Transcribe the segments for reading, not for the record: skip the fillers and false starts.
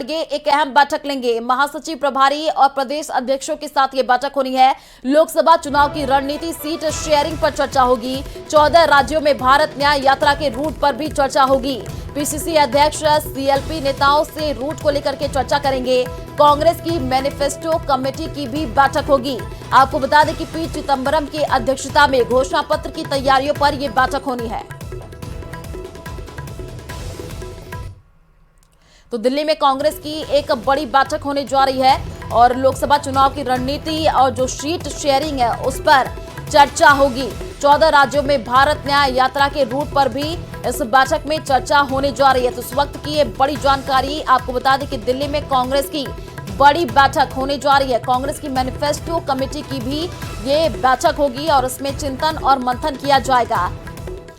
एक अहम बैठक लेंगे। महासचिव, प्रभारी और प्रदेश अध्यक्षों के साथ ये बैठक होनी है। लोकसभा चुनाव की रणनीति, सीट शेयरिंग पर चर्चा होगी। 14 राज्यों में भारत न्याय यात्रा के रूट पर भी चर्चा होगी। पीसीसी अध्यक्ष सीएलपी नेताओं से रूट को लेकर के चर्चा करेंगे। कांग्रेस की मैनिफेस्टो कमेटी की भी बैठक होगी। आपको बता दें कि पी चिदंबरम की अध्यक्षता में घोषणा पत्र की तैयारियों पर यह बैठक होनी है। तो दिल्ली में कांग्रेस की एक बड़ी बैठक होने जा रही है और लोकसभा चुनाव की रणनीति और जो सीट शेयरिंग है उस पर चर्चा होगी। 14 राज्यों में भारत न्याय यात्रा के रूट पर भी इस बैठक में चर्चा होने जा रही है। तो इस वक्त की ये बड़ी जानकारी आपको बता दें कि दिल्ली में कांग्रेस की बड़ी बैठक होने जा रही है। कांग्रेस की मैनिफेस्टो कमेटी की भी ये बैठक होगी और इसमें चिंतन और मंथन किया जाएगा।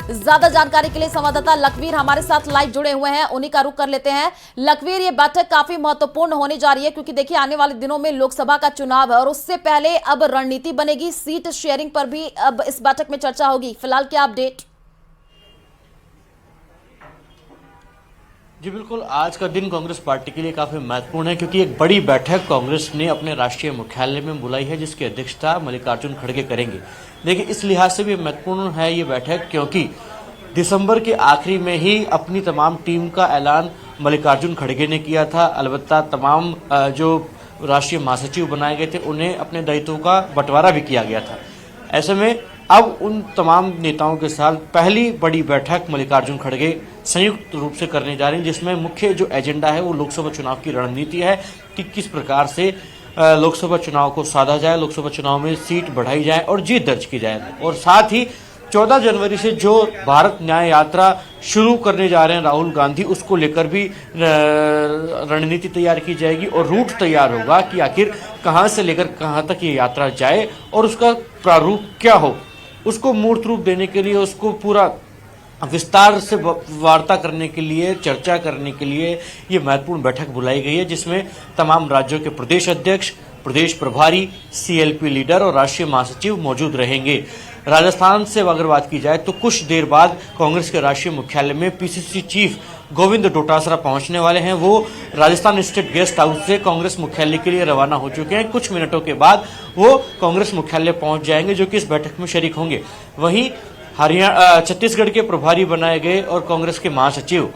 ज्यादा जानकारी के लिए संवाददाता लखवीर हमारे साथ लाइव जुड़े हुए हैं, उन्हीं का रुख कर लेते हैं। लखवीर, ये बैठक काफी महत्वपूर्ण होने जा रही है क्योंकि देखिए आने वाले दिनों में लोकसभा का चुनाव है और उससे पहले अब रणनीति बनेगी। सीट शेयरिंग पर भी अब इस बैठक में चर्चा होगी। फिलहाल क्या अपडेट? जी बिल्कुल, आज का दिन कांग्रेस पार्टी के लिए काफी महत्वपूर्ण है क्योंकि एक बड़ी बैठक कांग्रेस ने अपने राष्ट्रीय मुख्यालय में बुलाई है जिसकी अध्यक्षता मल्लिकार्जुन खड़गे करेंगे। देखिए, इस लिहाज से भी महत्वपूर्ण है ये बैठक क्योंकि दिसंबर के आखिरी में ही अपनी तमाम टीम का ऐलान मल्लिकार्जुन खड़गे ने किया था। अलबत्ता तमाम जो राष्ट्रीय महासचिव बनाए गए थे उन्हें अपने दायित्वों का बंटवारा भी किया गया था। ऐसे में अब उन तमाम नेताओं के साथ पहली बड़ी बैठक मल्लिकार्जुन खड़गे संयुक्त रूप से करने जा रहे हैं जिसमें मुख्य जो एजेंडा है वो लोकसभा चुनाव की रणनीति है कि किस प्रकार से लोकसभा चुनाव को साधा जाए, लोकसभा चुनाव में सीट बढ़ाई जाए और जीत दर्ज की जाए। और साथ ही 14 जनवरी से जो भारत न्याय यात्रा शुरू करने जा रहे हैं राहुल गांधी, उसको लेकर भी रणनीति तैयार की जाएगी और रूट तैयार होगा कि आखिर कहां से लेकर कहां तक ये यात्रा जाए और उसका प्रारूप क्या हो। उसको मूर्त रूप देने के लिए, उसको पूरा विस्तार से वार्ता करने के लिए, चर्चा करने के लिए ये महत्वपूर्ण बैठक बुलाई गई है जिसमें तमाम राज्यों के प्रदेश अध्यक्ष, प्रदेश प्रभारी, सीएलपी लीडर और राष्ट्रीय महासचिव मौजूद रहेंगे। राजस्थान से अगर बात की जाए तो कुछ देर बाद कांग्रेस के राष्ट्रीय मुख्यालय में पीसीसी चीफ गोविंद डोटासरा पहुंचने वाले हैं। वो राजस्थान स्टेट गेस्ट हाउस से कांग्रेस मुख्यालय के लिए रवाना हो चुके हैं। कुछ मिनटों के बाद वो कांग्रेस मुख्यालय पहुंच जाएंगे जो कि इस बैठक में शरीक होंगे। वहीं छत्तीसगढ़ के प्रभारी बनाए गए और कांग्रेस के महासचिव,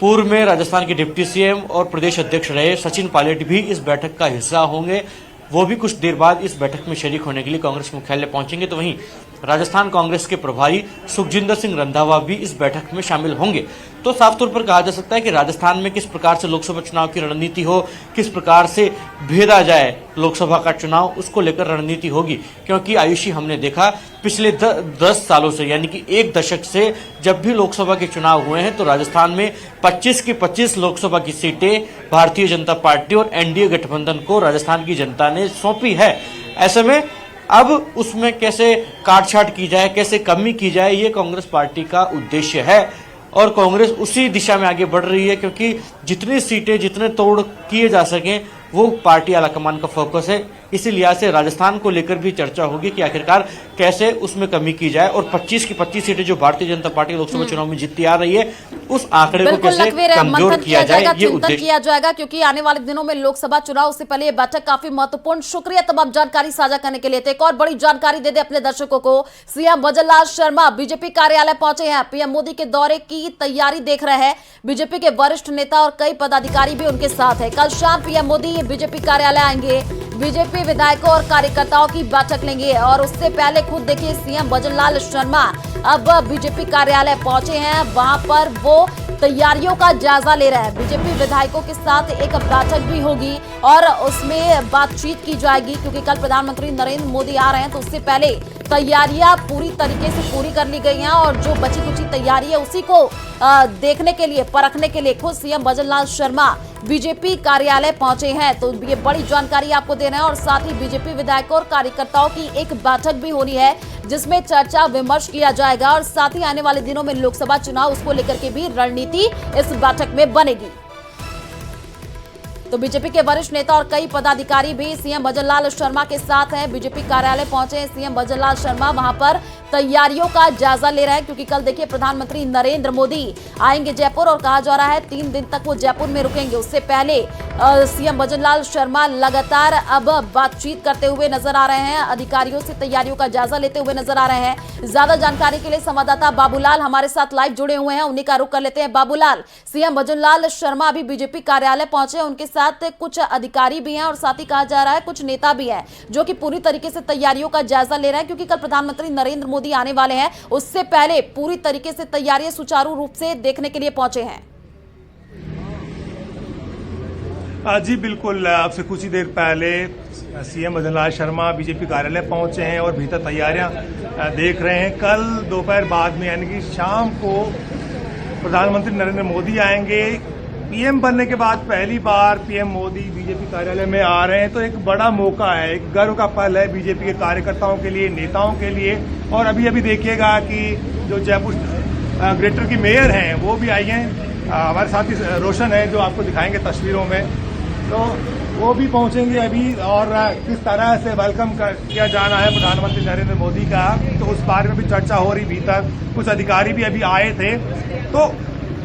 पूर्व में राजस्थान के डिप्टी सीएम और प्रदेश अध्यक्ष रहे सचिन पायलट भी इस बैठक का हिस्सा होंगे। वो भी कुछ देर बाद इस बैठक में शरीक होने के लिए कांग्रेस मुख्यालय पहुंचेंगे। तो वहीं राजस्थान कांग्रेस के प्रभारी सुखजिंदर सिंह रंधावा भी इस बैठक में शामिल होंगे। तो साफ तौर पर कहा जा सकता है कि राजस्थान में किस प्रकार से लोकसभा चुनाव की रणनीति हो, किस प्रकार से भेदा जाए लोकसभा का चुनाव, उसको लेकर रणनीति होगी। क्योंकि आयुषी हमने देखा पिछले 10 सालों से, यानी कि एक दशक से जब भी लोकसभा के चुनाव हुए हैं तो राजस्थान में 25 की 25 लोकसभा की सीटें भारतीय जनता पार्टी और एनडीए गठबंधन को राजस्थान की जनता ने सौंपी है। ऐसे में अब उसमें कैसे काटछाट की जाए, कैसे कमी की जाए, ये कांग्रेस पार्टी का उद्देश्य है और कांग्रेस उसी दिशा में आगे बढ़ रही है क्योंकि जितनी सीटें, जितने तोड़ किए जा सकें वो पार्टी आलाकमान का फोकस है। इसी लिहाज से राजस्थान को लेकर भी चर्चा होगी कि आखिरकार कैसे उसमें कमी की जाए और 25 की 25 सीटें जो भारतीय जनता पार्टी लोकसभा चुनाव में जीतती आ रही है उस आंकड़े को कैसे कमजोर किया जाए, ये उद्देश्य किया जाएगा क्योंकि आने वाले दिनों में लोकसभा चुनाव से पहले ये बैठक काफी महत्वपूर्ण। शुक्रिया तमाम जानकारी साझा करने के लिए। तो एक और बड़ी जानकारी दे दे अपने दर्शकों को। सीएम भजनलाल शर्मा बीजेपी कार्यालय पहुंचे हैं। पीएम मोदी के दौरे की तैयारी देख रहे हैं। बीजेपी के वरिष्ठ नेता और कई पदाधिकारी भी उनके साथ है। कल शाम पीएम मोदी बीजेपी कार्यालय आएंगे, बीजेपी विधायकों और कार्यकर्ताओं की बैठक लेंगे और उससे पहले खुद देखिए सीएम भजनलाल शर्मा अब बीजेपी कार्यालय पहुंचे हैं। वहां पर वो तैयारियों का जायजा ले रहे हैं। बीजेपी विधायकों के साथ एक बैठक भी होगी और उसमें बातचीत की जाएगी क्योंकि कल प्रधानमंत्री नरेंद्र मोदी आ रहे हैं तो उससे पहले तैयारियां पूरी तरीके से पूरी कर ली गई हैं और जो बची कुची तैयारी है उसी को देखने के लिए, परखने के लिए खुद सीएम भजनलाल शर्मा बीजेपी कार्यालय पहुंचे हैं। तो ये बड़ी जानकारी आपको दे रहे हैं और साथ ही बीजेपी विधायकों और कार्यकर्ताओं की एक बैठक भी होनी है जिसमें चर्चा विमर्श किया जाएगा और साथ ही आने वाले दिनों में लोकसभा चुनाव उसको लेकर के भी रणनीति इस बैठक में बनेगी। तो बीजेपी के वरिष्ठ नेता और कई पदाधिकारी भी सीएम भजनलाल शर्मा के साथ हैं। बीजेपी कार्यालय पहुंचे सीएम भजनलाल शर्मा, वहां पर तैयारियों का जायजा ले रहे हैं, क्योंकि कल देखिए प्रधानमंत्री नरेंद्र मोदी आएंगे जयपुर और कहा जा रहा है 3 दिन तक वो जयपुर में रुकेंगे। उससे पहले सीएम भजनलाल शर्मा लगातार अब बातचीत करते हुए नजर आ रहे हैं, अधिकारियों से तैयारियों का जायजा लेते हुए नजर आ रहे हैं। ज्यादा जानकारी के लिए संवाददाता बाबूलाल हमारे साथ लाइव जुड़े हुए हैं, उन्हीं का रुख कर लेते हैं। बाबूलाल, सीएम भजनलाल शर्मा अभी बीजेपी कार्यालय पहुंचे, उनके साथ कुछ अधिकारी भी हैं और साथ ही कहा जा रहा है कुछ नेता भी हैं जो कि पूरी तरीके से तैयारियों का जायजा ले रहे हैं, क्योंकि कल प्रधानमंत्री नरेंद्र मोदी आने वाले हैं। उससे पहले पूरी तरीके से तैयारियां सुचारू रूप से देखने के लिए पहुंचे हैं। जी बिल्कुल, आपसे कुछ ही देर पहले सीएम भजनलाल शर्मा बीजेपी कार्यालय पहुंचे हैं और भीतर तैयारियां देख रहे हैं। कल दोपहर बाद में यानी कि शाम को प्रधानमंत्री नरेंद्र मोदी आएंगे। पीएम बनने के बाद पहली बार पीएम मोदी बीजेपी कार्यालय में आ रहे हैं, तो एक बड़ा मौका है, एक गर्व का पल है बीजेपी के कार्यकर्ताओं के लिए, नेताओं के लिए। और अभी अभी देखिएगा कि जो जयपुर ग्रेटर की मेयर हैं वो भी आई हैं, हमारे साथ ही रोशन है जो आपको दिखाएंगे तस्वीरों में, तो वो भी पहुंचेंगे अभी। और किस तरह से वेलकम किया जाना है प्रधानमंत्री नरेंद्र मोदी का, तो उस बारे में भी चर्चा हो रही। भीतर कुछ अधिकारी भी अभी आए थे। तो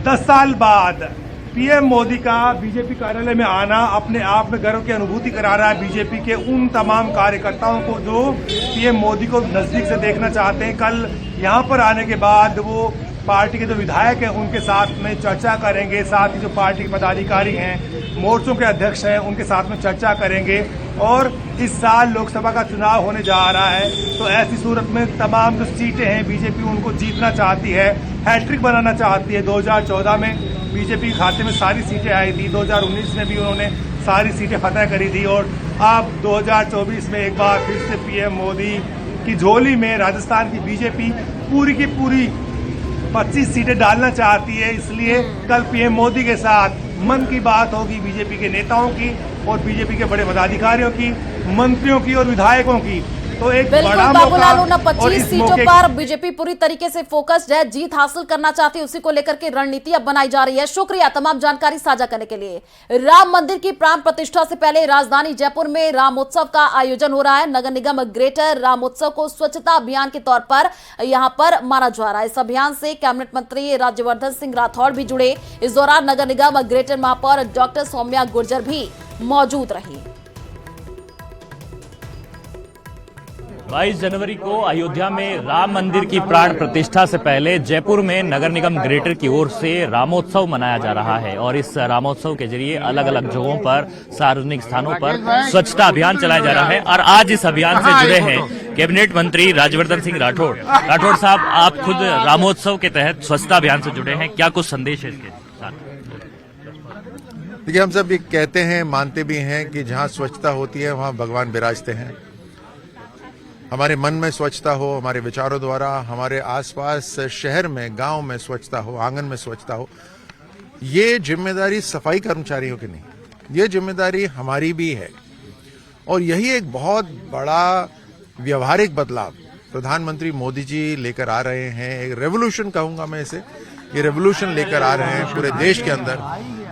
10 साल बाद पीएम मोदी का बीजेपी कार्यालय में आना अपने आप में गर्व की अनुभूति करा रहा है बीजेपी के उन तमाम कार्यकर्ताओं को जो पीएम मोदी को नजदीक से देखना चाहते हैं। कल यहां पर आने के बाद वो पार्टी के जो विधायक हैं उनके साथ में चर्चा करेंगे, साथ ही जो पार्टी के पदाधिकारी हैं, मोर्चों के अध्यक्ष हैं, उनके साथ में चर्चा करेंगे। और इस साल लोकसभा का चुनाव होने जा रहा है, तो ऐसी सूरत में तमाम जो सीटें हैं बीजेपी उनको जीतना चाहती है, हैट्रिक बनाना चाहती है। 2014 में बीजेपी के खाते में सारी सीटें आई थी, 2019 में भी उन्होंने सारी सीटें फतह करी थी, और अब 2024 में एक बार फिर से पीएम मोदी की झोली में राजस्थान की बीजेपी पूरी की पूरी 25 सीटें डालना चाहती है। इसलिए कल पीएम मोदी के साथ मन की बात होगी बीजेपी के नेताओं की और बीजेपी के बड़े पदाधिकारियों की, मंत्रियों की और विधायकों की। तो एक बड़ा बाबूलाल, 25 सीटों पर बीजेपी पूरी तरीके से फोकस्ड है, जीत हासिल करना चाहती है, उसी को लेकर के रणनीति अब बनाई जा रही है। शुक्रिया तमाम जानकारी साझा करने के लिए। राम मंदिर की प्राण प्रतिष्ठा से पहले राजधानी जयपुर में रामोत्सव का आयोजन हो रहा है। नगर निगम ग्रेटर रामोत्सव को स्वच्छता अभियान के तौर पर यहां पर माना जा रहा है। इस अभियान से कैबिनेट मंत्री राज्यवर्धन सिंह राठौड़ भी जुड़े। इस दौरान नगर निगम ग्रेटर महापौर डॉक्टर सौम्या गुर्जर भी मौजूद रही। 22 जनवरी को अयोध्या में राम मंदिर की प्राण प्रतिष्ठा से पहले जयपुर में नगर निगम ग्रेटर की ओर से रामोत्सव मनाया जा रहा है और इस रामोत्सव के जरिए अलग अलग जगहों पर, सार्वजनिक स्थानों पर स्वच्छता अभियान चलाया जा रहा है। और आज इस अभियान से जुड़े हैं कैबिनेट मंत्री राज्यवर्धन सिंह राठौड़। राठौड़ साहब, आप खुद रामोत्सव के तहत स्वच्छता अभियान से जुड़े हैं, क्या कुछ संदेश है इसके साथ? देखिए, हम सब ये कहते हैं, मानते भी हैं कि जहाँ स्वच्छता होती है वहाँ भगवान विराजते हैं। हमारे मन में स्वच्छता हो, हमारे विचारों द्वारा हमारे आसपास शहर में, गांव में स्वच्छता हो, आंगन में स्वच्छता हो, ये जिम्मेदारी सफाई कर्मचारियों की नहीं, ये जिम्मेदारी हमारी भी है। और यही एक बहुत बड़ा व्यवहारिक बदलाव प्रधानमंत्री मोदी जी लेकर आ रहे हैं। एक रेवोल्यूशन कहूंगा मैं इसे, ये रेवोल्यूशन लेकर आ रहे हैं पूरे देश के अंदर।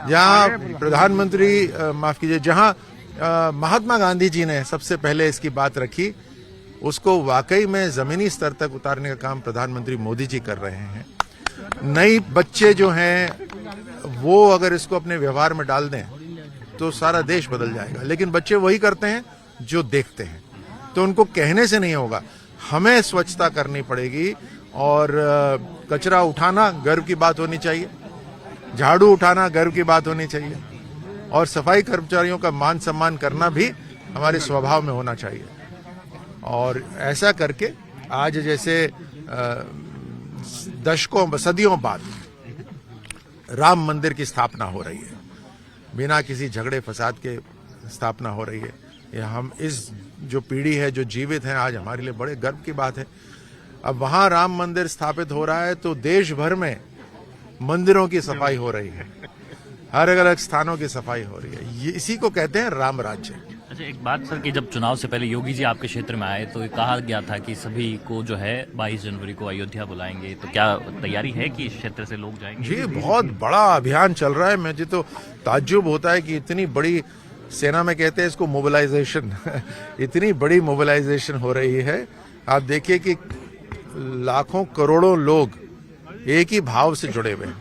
जहां प्रधानमंत्री माफ कीजिए, जहां महात्मा गांधी जी ने सबसे पहले इसकी बात रखी, उसको वाकई में जमीनी स्तर तक उतारने का काम प्रधानमंत्री मोदी जी कर रहे हैं। नई बच्चे जो हैं वो अगर इसको अपने व्यवहार में डाल दें तो सारा देश बदल जाएगा, लेकिन बच्चे वही करते हैं जो देखते हैं। तो उनको कहने से नहीं होगा, हमें स्वच्छता करनी पड़ेगी। और कचरा उठाना गर्व की बात होनी चाहिए, झाड़ू उठाना गर्व की बात होनी चाहिए, और सफाई कर्मचारियों का मान सम्मान करना भी हमारे स्वभाव में होना चाहिए। और ऐसा करके आज जैसे दशकों, सदियों बाद राम मंदिर की स्थापना हो रही है, बिना किसी झगड़े फसाद के स्थापना हो रही है। ये हम इस जो पीढ़ी है, जो जीवित है, आज हमारे लिए बड़े गर्व की बात है। अब वहां राम मंदिर स्थापित हो रहा है तो देश भर में मंदिरों की सफाई हो रही है, हर अलग स्थानों की सफाई हो रही है। ये इसी को कहते हैं राम राज्य। अच्छा, एक बात सर कि जब चुनाव से पहले योगी जी आपके क्षेत्र में आए तो ये कहा गया था कि सभी को जो है 22 जनवरी को अयोध्या बुलाएंगे, तो क्या तैयारी है कि इस क्षेत्र से लोग जाएंगे? जी, बहुत बड़ा अभियान चल रहा है। मुझे तो ताज्जुब होता है कि इतनी बड़ी सेना में कहते हैं इसको मोबिलाइजेशन इतनी बड़ी मोबिलाइजेशन हो रही है। आप देखिए कि लाखों करोड़ों लोग एक ही भाव से जुड़े हुए हैं।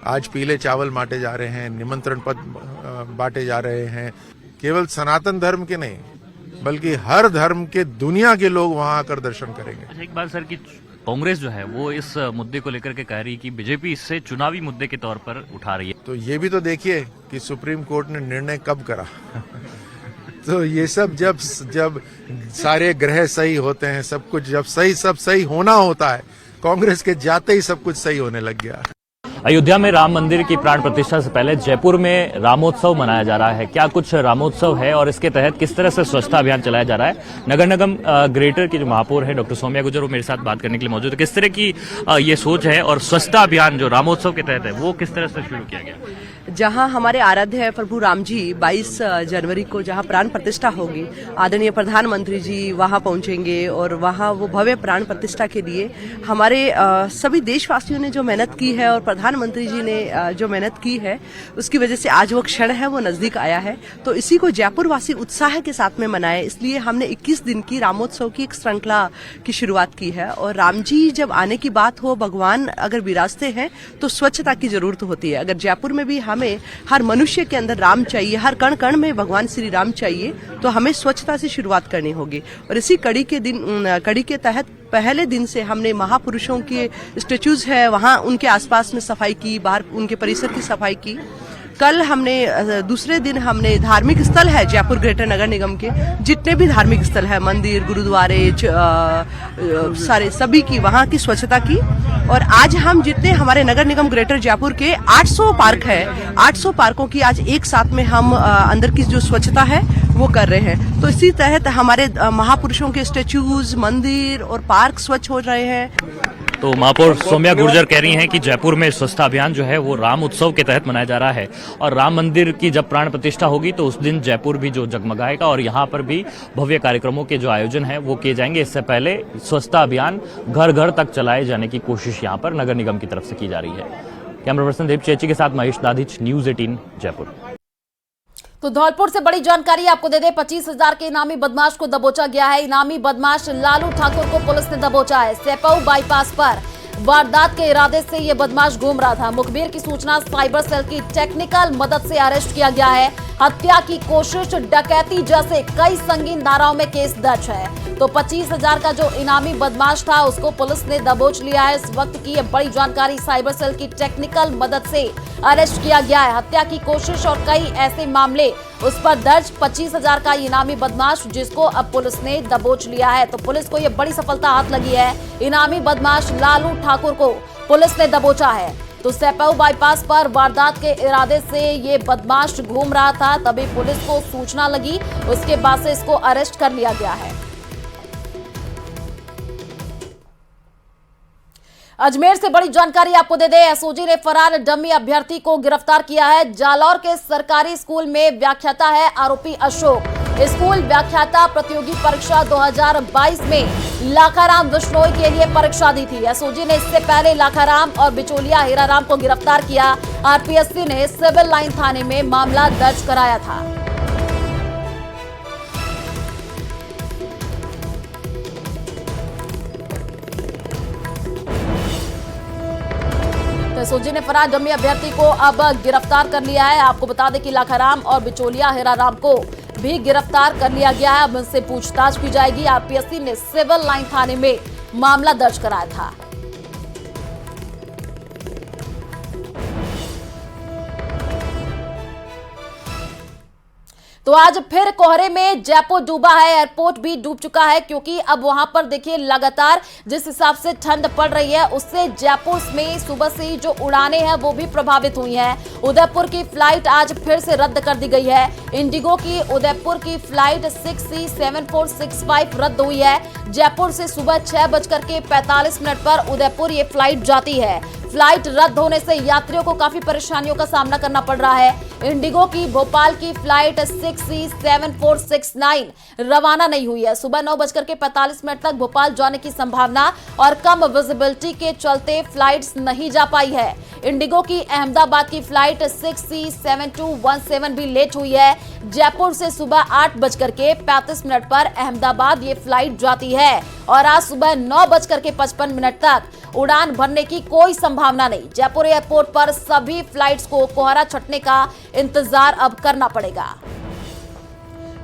आज पीले चावल बांटे जा रहे हैं, निमंत्रण पत्र बांटे जा रहे हैं। केवल सनातन धर्म के नहीं बल्कि हर धर्म के दुनिया के लोग वहां आकर दर्शन करेंगे। अच्छा, एक बात सर कि कांग्रेस जो है वो इस मुद्दे को लेकर के कह रही है कि बीजेपी इससे चुनावी मुद्दे के तौर पर उठा रही है। तो ये भी तो देखिए कि सुप्रीम कोर्ट ने निर्णय कब करा तो ये सब जब सारे ग्रह सही होते हैं, सब कुछ जब सब सही होना होता है, कांग्रेस के जाते ही सब कुछ सही होने लग गया। अयोध्या में राम मंदिर की प्राण प्रतिष्ठा से पहले जयपुर में रामोत्सव मनाया जा रहा है। क्या कुछ रामोत्सव है और इसके तहत किस तरह से स्वच्छता अभियान चलाया जा रहा है? नगर निगम ग्रेटर की जो महापौर है डॉक्टर सौम्या गुर्जर, वो मेरे साथ बात करने के लिए मौजूद है। किस तरह की ये सोच है और स्वच्छता अभियान जो रामोत्सव के तहत है वो किस तरह से शुरू किया गया? जहां हमारे आराध्य है प्रभु राम जी 22 जनवरी को जहां प्राण प्रतिष्ठा होगी, आदरणीय प्रधानमंत्री जी वहां पहुंचेंगे और वहां वो भव्य प्राण प्रतिष्ठा के लिए हमारे सभी देशवासियों ने जो मेहनत की है और प्रधानमंत्री जी ने जो मेहनत की है उसकी वजह से आज वो क्षण है वो नजदीक आया है। तो इसी को जयपुर वासी उत्साह के साथ में मनाए, इसलिए हमने 21 दिन की रामोत्सव की एक श्रृंखला की शुरुआत की है। और राम जी जब आने की बात हो, भगवान अगर विराजते हैं तो स्वच्छता की जरूरत होती है। अगर जयपुर में भी हमें हर मनुष्य के अंदर राम चाहिए, हर कण कण में भगवान श्री राम चाहिए, तो हमें स्वच्छता से शुरुआत करनी होगी। और इसी कड़ी के तहत पहले दिन से हमने महापुरुषों के स्टेच्यूज है वहां उनके आसपास में सफाई की, बाहर उनके परिसर की सफाई की। कल हमने दूसरे दिन हमने धार्मिक स्थल है जयपुर ग्रेटर नगर निगम के जितने भी धार्मिक स्थल है, मंदिर, गुरुद्वारे, सारे सभी की वहां की स्वच्छता की। और आज हम जितने हमारे नगर निगम ग्रेटर जयपुर के 800 पार्क है, 800 पार्कों की आज एक साथ में हम अंदर की जो स्वच्छता है वो कर रहे हैं। तो इसी तहत हमारे महापुरुषों के स्टेच्यूज, मंदिर और पार्क स्वच्छ हो रहे हैं। तो महापौर सौम्या गुर्जर कह रही हैं कि जयपुर में स्वच्छता अभियान जो है वो राम उत्सव के तहत मनाया जा रहा है और राम मंदिर की जब प्राण प्रतिष्ठा होगी तो उस दिन जयपुर भी जो जगमगाएगा और यहाँ पर भी भव्य कार्यक्रमों के जो आयोजन है वो किए जाएंगे। इससे पहले स्वच्छता अभियान घर घर तक चलाए जाने की कोशिश यहाँ पर नगर निगम की तरफ से की जा रही है। कैमरा पर्सन देव चेची के साथ महेश दाधिच, न्यूज 18 जयपुर। तो धौलपुर से बड़ी जानकारी आपको दे दे, 25,000 के इनामी बदमाश को दबोचा गया है। इनामी बदमाश लालू ठाकुर को पुलिस ने दबोचा है। सेपऊ बाईपास पर वारदात के इरादे से ये बदमाश घूम रहा था। मुखबिर की सूचना साइबर सेल की टेक्निकल मदद से अरेस्ट किया गया है। हत्या की कोशिश, डकैती जैसे कई संगीन धाराओं में केस दर्ज है। तो 25,000 का जो इनामी बदमाश था उसको पुलिस ने दबोच लिया है। इस वक्त की ये बड़ी जानकारी, साइबर सेल की टेक्निकल मदद से अरेस्ट किया गया है। हत्या की कोशिश और कई ऐसे मामले उस पर दर्ज। 25,000 का इनामी बदमाश जिसको अब पुलिस ने दबोच लिया है। तो पुलिस को ये बड़ी सफलता हाथ लगी है। इनामी बदमाश लालू ठाकुर को पुलिस ने दबोचा है। तो सेपऊ बाईपास पर वारदात के इरादे से ये बदमाश घूम रहा था, तभी पुलिस को सूचना लगी, उसके बाद से इसको अरेस्ट कर लिया गया है। अजमेर से बड़ी जानकारी आपको दे दे, एसओजी ने फरार डमी अभ्यर्थी को गिरफ्तार किया है। जालौर के सरकारी स्कूल में व्याख्याता है आरोपी अशोक। स्कूल व्याख्याता प्रतियोगी परीक्षा 2022 में लाखाराम बिश्नोई के लिए परीक्षा दी थी। एसओजी ने इससे पहले लाखाराम और बिचौलिया हीराराम को गिरफ्तार किया। आरपीएससी ने सिविल लाइन थाने में मामला दर्ज कराया था। एसओजी ने फरार डमी अभ्यर्थी को अब गिरफ्तार कर लिया है। आपको बता दें कि लाखाराम और बिचौलिया हीराराम को भी गिरफ्तार कर लिया गया है। अब इनसे पूछताछ की जाएगी। आरपीएससी ने सिविल लाइन थाने में मामला दर्ज कराया था। तो आज फिर कोहरे में जयपुर डूबा है। एयरपोर्ट भी डूब चुका है क्योंकि अब वहां पर देखिए लगातार जिस हिसाब से ठंड पड़ रही है उससे जयपुर में सुबह से ही जो उड़ानें हैं वो भी प्रभावित हुई हैं। उदयपुर की फ्लाइट आज फिर से रद्द कर दी गई है। इंडिगो की उदयपुर की फ्लाइट 6C7465 रद्द हुई है। जयपुर से सुबह 6:45 पर उदयपुर ये फ्लाइट जाती है। फ्लाइट रद्द होने से यात्रियों को काफी परेशानियों का सामना करना पड़ रहा है। इंडिगो की भोपाल की फ्लाइट 6C7469 रवाना नहीं हुई है। सुबह 9:45 तक भोपाल जाने की संभावना और कम विजिबिलिटी के चलते फ्लाइट्स नहीं जा पाई है। इंडिगो की अहमदाबाद की फ्लाइट 6C7217 भी लेट हुई है। जयपुर से सुबह 8:35 पर अहमदाबाद ये फ्लाइट जाती है और आज सुबह 9:55 तक उड़ान भरने की कोई संभावना नहीं। जयपुर एयरपोर्ट पर सभी फ्लाइट्स को कोहरा छटने का इंतजार अब करना पड़ेगा।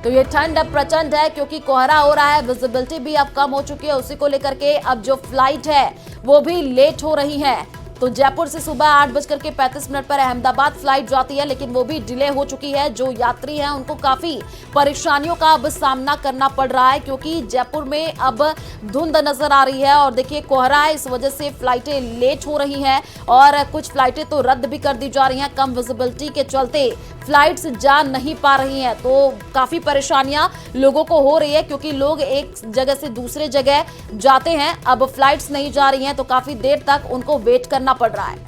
तो ये ठंड अब प्रचंड है क्योंकि कोहरा हो रहा है, विजिबिलिटी भी अब कम हो चुकी है। उसी को लेकर के अब जो फ्लाइट है वो भी लेट हो रही है। तो जयपुर से सुबह 8:35 पर अहमदाबाद फ्लाइट जाती है, लेकिन वो भी डिले हो चुकी है। जो यात्री हैं उनको काफी परेशानियों का अब सामना करना पड़ रहा है क्योंकि जयपुर में अब धुंध नजर आ रही है और देखिए कोहरा है, इस वजह से फ्लाइटें लेट हो रही हैं और कुछ फ्लाइटें तो रद्द भी कर दी जा रही हैं। कम विजिबिलिटी के चलते फ्लाइट्स जा नहीं पा रही हैं, तो काफी परेशानियां लोगों को हो रही है क्योंकि लोग एक जगह से दूसरे जगह जाते हैं। अब फ्लाइट्स नहीं जा रही हैं तो काफी देर तक उनको वेट करना पड़ रहा है।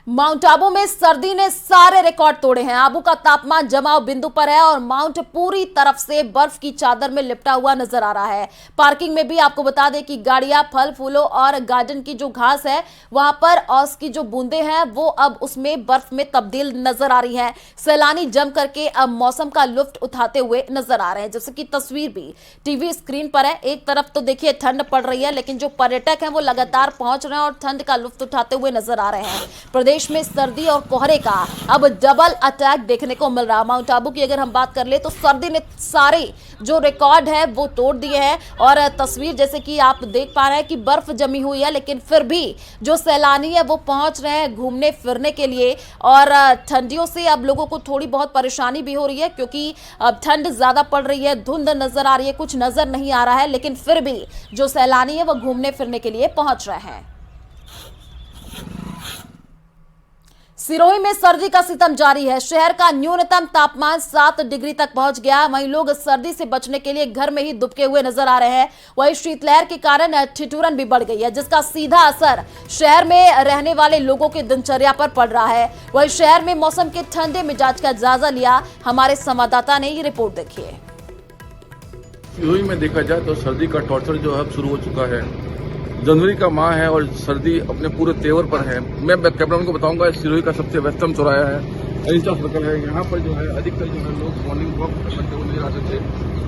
माउंट आबू में सर्दी ने सारे रिकॉर्ड तोड़े हैं। आबू का तापमान जमाव बिंदु पर है और माउंट पूरी तरफ से बर्फ की चादर में लिपटा हुआ नजर आ रहा है। पार्किंग में भी आपको बता दें कि गाड़ियां, फल फूलों और गार्डन की जो घास है वहां पर औस की जो बूंदे हैं वो अब उसमें बर्फ में तब्दील नजर आ रही हैं। सैलानी जम करके अब मौसम का लुत्फ उठाते हुए नजर आ रहे हैं, जैसे कि तस्वीर भी टीवी स्क्रीन पर है। एक तरफ तो देखिए ठंड पड़ रही है, लेकिन जो पर्यटक हैं वो लगातार पहुंच रहे हैं और ठंड का लुत्फ उठाते हुए नजर आ रहे हैं। प्रदेश में सर्दी और कोहरे का अब डबल अटैक देखने को मिल रहा। माउंट आबू की अगर हम बात कर ले तो सर्दी ने सारे जो रिकॉर्ड है वो तोड़ दिए हैं और तस्वीर जैसे कि आप देख पा रहे हैं कि बर्फ जमी हुई है, लेकिन फिर भी जो सैलानी है वो पहुंच रहे हैं घूमने फिरने के लिए। और ठंडियों से अब लोगों को थोड़ी बहुत परेशानी भी हो रही है क्योंकि अब ठंड ज्यादा पड़ रही है, धुंध नजर आ रही है, कुछ नजर नहीं आ रहा है, लेकिन फिर भी जो सैलानी है वो घूमने फिरने के लिए पहुंच रहे हैं। सिरोही में सर्दी का सितम जारी है। शहर का न्यूनतम तापमान 7 डिग्री तक पहुंच गया। वहीं लोग सर्दी से बचने के लिए घर में ही दुबके हुए नजर आ रहे हैं। वहीं शीतलहर के कारण ठिठुरन भी बढ़ गई है, जिसका सीधा असर शहर में रहने वाले लोगों की दिनचर्या पर पड़ रहा है। वहीं शहर में मौसम के ठंडे मिजाज का जायजा लिया हमारे संवाददाता ने। ये रिपोर्ट देखिए। सिरोही में देखा जाए तो सर्दी का टॉर्चर जो है शुरू हो चुका है। जनवरी का माह है और सर्दी अपने पूरे तेवर पर है। मैं कैमरामैन को बताऊंगा, सिरोही का सबसे व्यस्तम चौराहा है, अनिचा सर्कल है। यहाँ पर जो है अधिकतर जो है लोग मॉर्निंग वॉक करते हुए नजर आते थे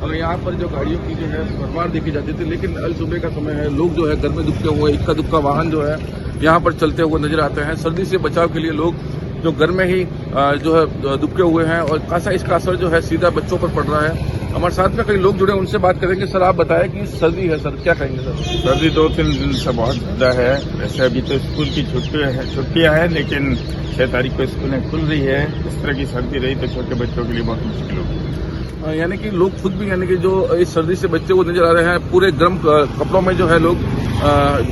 और यहाँ पर जो गाड़ियों की जो है भरमार देखी जाती थी, लेकिन अल सुबह का समय है, लोग जो है घर में दुबके हुए, इक्का दुक्का वाहन जो है यहाँ पर चलते हुए नजर आते हैं। सर्दी से बचाव के लिए लोग जो घर में ही जो है दुबके हुए हैं और खासा इसका असर जो है सीधा बच्चों पर पड़ रहा है। हमारे साथ में कई लोग जुड़े, उनसे बात करेंगे। सर आप बताएं कि सर्दी है, सर क्या कहेंगे सर? सर्दी 2-3 दिन से बहुत ज्यादा है। वैसे अभी तो स्कूल की छुट्टियां हैं, लेकिन 6 तारीख को स्कूलें खुल रही है। इस तरह की सर्दी रही तो छोटे बच्चों के लिए बहुत मुश्किल होगी। यानी कि लोग खुद भी यानी कि जो इस सर्दी से बच्चे वो नजर आ रहे हैं, पूरे गर्म कपड़ों में जो है लोग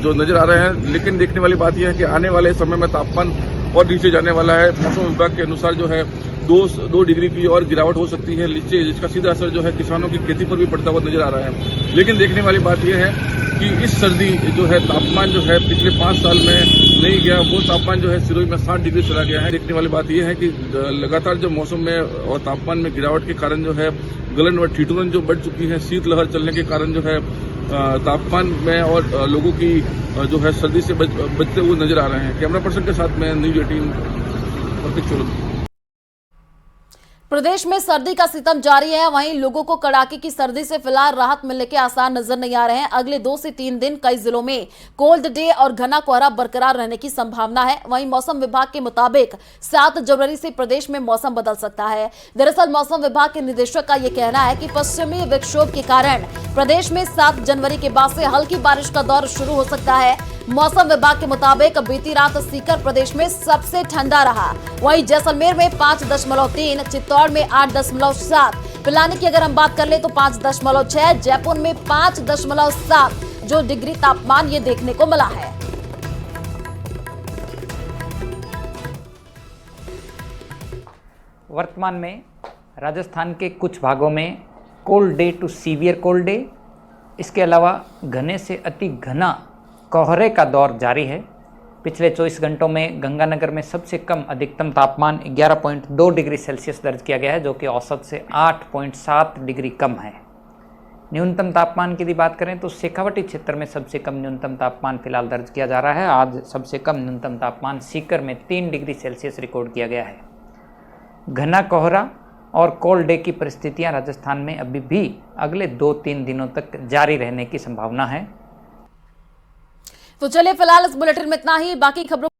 जो नजर आ रहे हैं। लेकिन देखने वाली बात यह है कि आने वाले समय में तापमान और नीचे जाने वाला है। मौसम विभाग के अनुसार जो है 2 डिग्री की और गिरावट हो सकती है नीचे, जिसका सीधा असर जो है किसानों की खेती पर भी पड़ता हुआ नजर आ रहा है। लेकिन देखने वाली बात यह है कि इस सर्दी जो है तापमान जो है पिछले 5 साल में नहीं गया, वो तापमान जो है सिरोही में 7 डिग्री चला गया है। देखने वाली बात यह है कि लगातार जो मौसम में और तापमान में गिरावट के कारण जो है गलन व ठिठुरन जो बढ़ चुकी है, शीतलहर चलने के कारण जो है तापमान में और लोगों की जो है सर्दी से बचते हुए नजर आ रहे हैं। कैमरा पर्सन के साथ में न्यूज 18। प्रदेश में सर्दी का सितम जारी है। वहीं लोगों को कड़ाके की सर्दी से फिलहाल राहत मिलने के आसार नजर नहीं आ रहे हैं। अगले 2 से 3 दिन कई जिलों में कोल्ड डे और घना कोहरा बरकरार रहने की संभावना है। वहीं मौसम विभाग के मुताबिक 7 जनवरी से प्रदेश में मौसम बदल सकता है। दरअसल मौसम विभाग के निदेशक का यह कहना है कि पश्चिमी विक्षोभ के कारण प्रदेश में 7 जनवरी के बाद से हल्की बारिश का दौर शुरू हो सकता है। मौसम विभाग के मुताबिक बीती रात सीकर प्रदेश में सबसे ठंडा रहा। वहीं जैसलमेर में 5.3, चित्तौड़ में 8.7, पिलानी की अगर हम बात कर ले तो 5.6, जयपुर में 5.7 जो डिग्री तापमान ये देखने को मिला है। वर्तमान में राजस्थान के कुछ भागों में cold day to severe cold day इसके अलावा घने से अति घना कोहरे का दौर जारी है। पिछले 24 घंटों में गंगानगर में सबसे कम अधिकतम तापमान 11.2 डिग्री सेल्सियस दर्ज किया गया है, जो कि औसत से 8.7 डिग्री कम है। न्यूनतम तापमान की यदि बात करें तो शेखावटी क्षेत्र में सबसे कम न्यूनतम तापमान फिलहाल दर्ज किया जा रहा है। आज सबसे कम न्यूनतम तापमान सीकर में 3 डिग्री सेल्सियस रिकॉर्ड किया गया है। घना कोहरा और कोल्ड डे की परिस्थितियां राजस्थान में अभी भी अगले 2-3 दिनों तक जारी रहने की संभावना है। तो चलिए फिलहाल इस बुलेटिन में इतना ही। बाकी खबरों